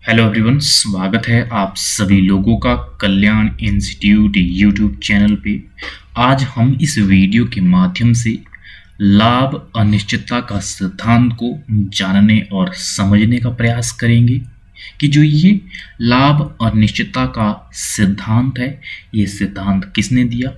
Hello everyone, स्वागत है आप सभी लोगों का कल्याण इंस्टीट्यूट यूट्यूब चैनल पे। आज हम इस वीडियो के माध्यम से लाभ अनिश्चितता का सिद्धांत को जानने और समझने का प्रयास करेंगे कि जो ये लाभ अनिश्चितता का सिद्धांत है, ये सिद्धांत किसने दिया,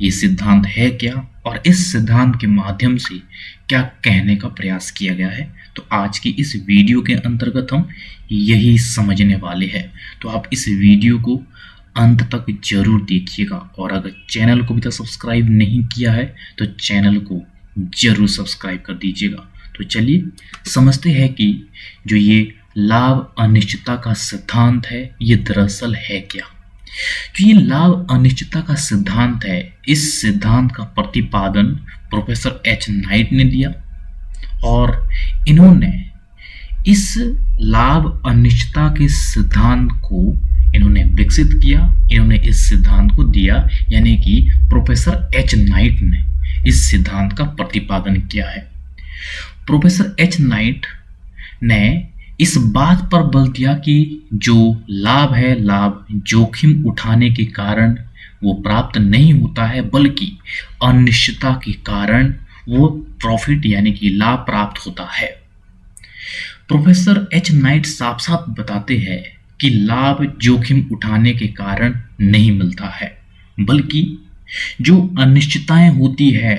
ये सिद्धांत है क्या और इस सिद्धांत के माध्यम से क्या कहने का प्रयास किया गया है। तो आज की इस वीडियो के अंतर्गत हम यही समझने वाले हैं। तो आप इस वीडियो को अंत तक जरूर देखिएगा और अगर चैनल को भी तक सब्सक्राइब नहीं किया है तो चैनल को जरूर सब्सक्राइब कर दीजिएगा। तो चलिए समझते हैं कि जो ये लाभ अनिश्चितता का सिद्धांत है ये दरअसल है क्या। जो ये लाभ अनिश्चितता का सिद्धांत है, इस सिद्धांत का प्रतिपादन प्रोफेसर एच नाइट ने दिया और इन्होंने इस लाभ अनिश्चितता के सिद्धांत को इन्होंने विकसित किया, इन्होंने इस सिद्धांत को दिया, यानी कि प्रोफेसर एच नाइट ने इस सिद्धांत का प्रतिपादन किया है। प्रोफेसर एच नाइट ने इस बात पर बल दिया कि जो लाभ है, लाभ जोखिम उठाने के कारण वो प्राप्त नहीं होता है, बल्कि अनिश्चितता के कारण वो प्रॉफिट यानी कि लाभ प्राप्त होता है। प्रोफेसर एच नाइट साफ साफ बताते हैं कि लाभ जोखिम उठाने के कारण नहीं मिलता है, बल्कि जो अनिश्चितताएं होती है,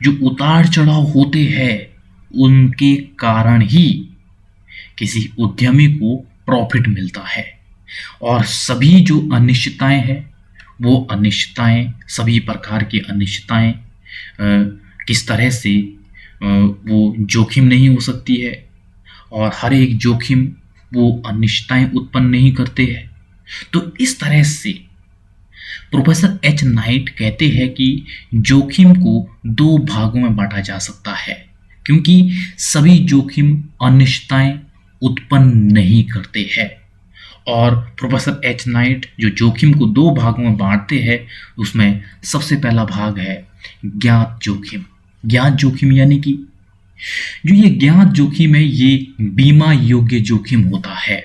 जो उतार चढ़ाव होते हैं, उनके कारण ही किसी उद्यमी को प्रॉफिट मिलता है। और सभी जो अनिश्चितताएं हैं, वो अनिश्चितताएं, सभी प्रकार की अनिश्चितताएं किस तरह से वो जोखिम नहीं हो सकती है और हर एक जोखिम वो अनिश्चितताएं उत्पन्न नहीं करते हैं। तो इस तरह से प्रोफेसर एच नाइट कहते हैं कि जोखिम को दो भागों में बांटा जा सकता है, क्योंकि सभी जोखिम अनिश्चितताएं उत्पन्न नहीं करते हैं। और प्रोफेसर एच नाइट जो जोखिम को दो भागों में बांटते हैं, उसमें सबसे पहला भाग है ज्ञात जोखिम। ज्ञात जोखिम यानी कि जो ये ज्ञात जोखिम है, ये बीमा योग्य जोखिम होता है।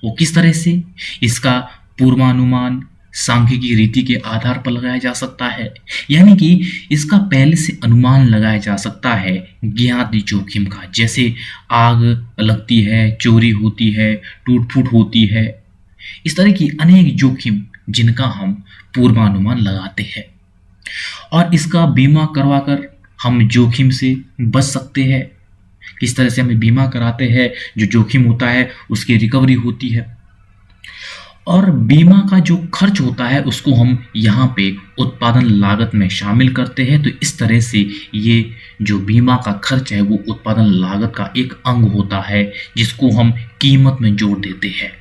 वो किस तरह से, इसका पूर्वानुमान सांख्यिकी रीति के आधार पर लगाया जा सकता है, यानी कि इसका पहले से अनुमान लगाया जा सकता है ज्ञात जोखिम का। जैसे आग लगती है, चोरी होती है, टूट फूट होती है, इस तरह की अनेक जोखिम जिनका हम पूर्वानुमान लगाते हैं और इसका बीमा करवाकर हम जोखिम से बच सकते हैं। किस तरह से हमें बीमा कराते हैं, जो जोखिम होता है उसकी रिकवरी होती है और बीमा का जो खर्च होता है उसको हम यहाँ पे उत्पादन लागत में शामिल करते हैं। तो इस तरह से ये जो बीमा का खर्च है वो उत्पादन लागत का एक अंग होता है, जिसको हम कीमत में जोड़ देते हैं।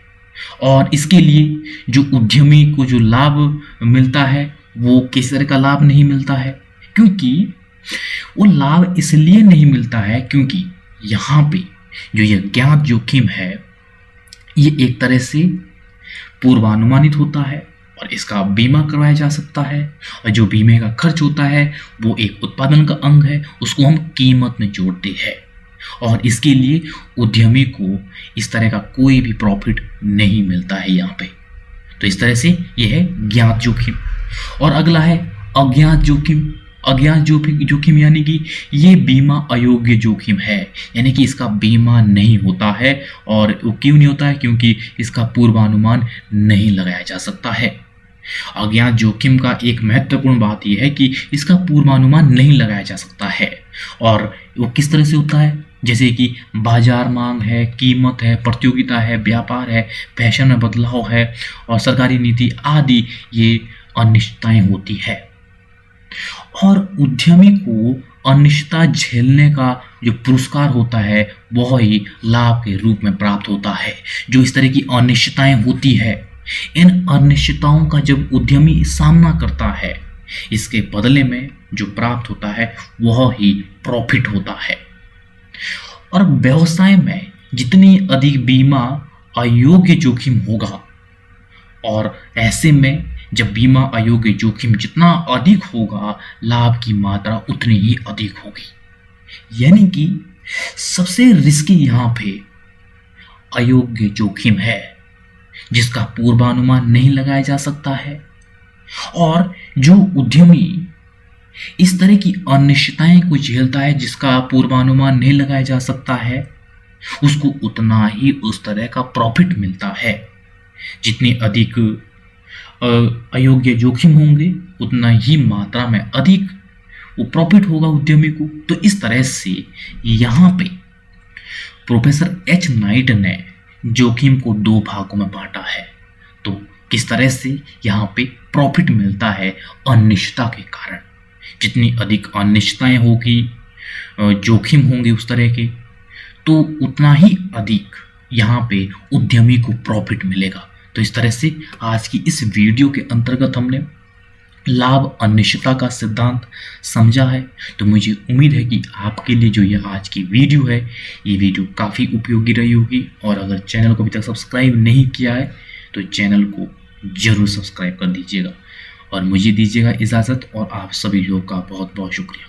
और इसके लिए जो उद्यमी को जो लाभ मिलता है वो किस तरह का लाभ नहीं मिलता है, क्योंकि वो लाभ इसलिए नहीं मिलता है क्योंकि यहाँ पे जो ये ज्ञात जोखिम है ये एक तरह से पूर्वानुमानित होता है और इसका बीमा करवाया जा सकता है। और जो बीमे का खर्च होता है वो एक उत्पादन का अंग है, उसको हम कीमत में जोड़ते हैं और इसके लिए उद्यमी को इस तरह का कोई भी प्रॉफिट नहीं मिलता है यहाँ पे। तो इस तरह से ये है ज्ञात जोखिम। और अगला है अज्ञात जोखिम। अज्ञात जोखिम यानी कि ये बीमा अयोग्य जोखिम है, यानी कि इसका बीमा नहीं होता है। और वो क्यों नहीं होता है, क्योंकि इसका पूर्वानुमान नहीं लगाया जा सकता है। अज्ञात जोखिम का एक महत्वपूर्ण बात यह है कि इसका पूर्वानुमान नहीं लगाया जा सकता है। और वो किस तरह से होता है, जैसे कि बाजार मांग है, कीमत है, प्रतियोगिता है, व्यापार है, फैशन में बदलाव है और सरकारी नीति आदि, ये अनिश्चितताएं होती है। और उद्यमी को अनिश्चितता झेलने का जो पुरस्कार होता है वह ही लाभ के रूप में प्राप्त होता है। जो इस तरह की अनिश्चितताएं होती है, इन अनिश्चितताओं का जब उद्यमी सामना करता है, इसके बदले में जो प्राप्त होता है वह ही प्रॉफिट होता है। और व्यवसाय में जितनी अधिक बीमा अयोग्य जोखिम होगा, और ऐसे में जब बीमा अयोग्य जोखिम जितना अधिक होगा, लाभ की मात्रा उतनी ही अधिक होगी। यानी कि सबसे रिस्की यहाँ पे अयोग्य जोखिम है जिसका पूर्वानुमान नहीं लगाया जा सकता है, और जो उद्यमी इस तरह की अनिश्चितताएं को झेलता है जिसका पूर्वानुमान नहीं लगाया जा सकता है, उसको उतना ही उस तरह का प्रॉफिट मिलता है। जितने अधिक अयोग्य जोखिम होंगे उतना ही मात्रा में अधिक वो प्रॉफिट होगा उद्यमी को। तो इस तरह से यहाँ पे प्रोफेसर एच नाइट ने जोखिम को दो भागों में बांटा है। तो किस तरह से यहाँ पे प्रॉफिट मिलता है अनिश्चितता के कारण। जितनी अधिक अनिश्चितताएं होगी, जोखिम होंगे उस तरह के, तो उतना ही अधिक यहाँ पे उद्यमी को प्रॉफिट मिलेगा। तो इस तरह से आज की इस वीडियो के अंतर्गत हमने लाभ अनिश्चितता का सिद्धांत समझा है। तो मुझे उम्मीद है कि आपके लिए जो ये आज की वीडियो है, ये वीडियो काफ़ी उपयोगी रही होगी। और अगर चैनल को अभी तक सब्सक्राइब नहीं किया है तो चैनल को जरूर सब्सक्राइब कर दीजिएगा और मुझे दीजिएगा इजाज़त। और आप सभी लोगों का बहुत बहुत शुक्रिया।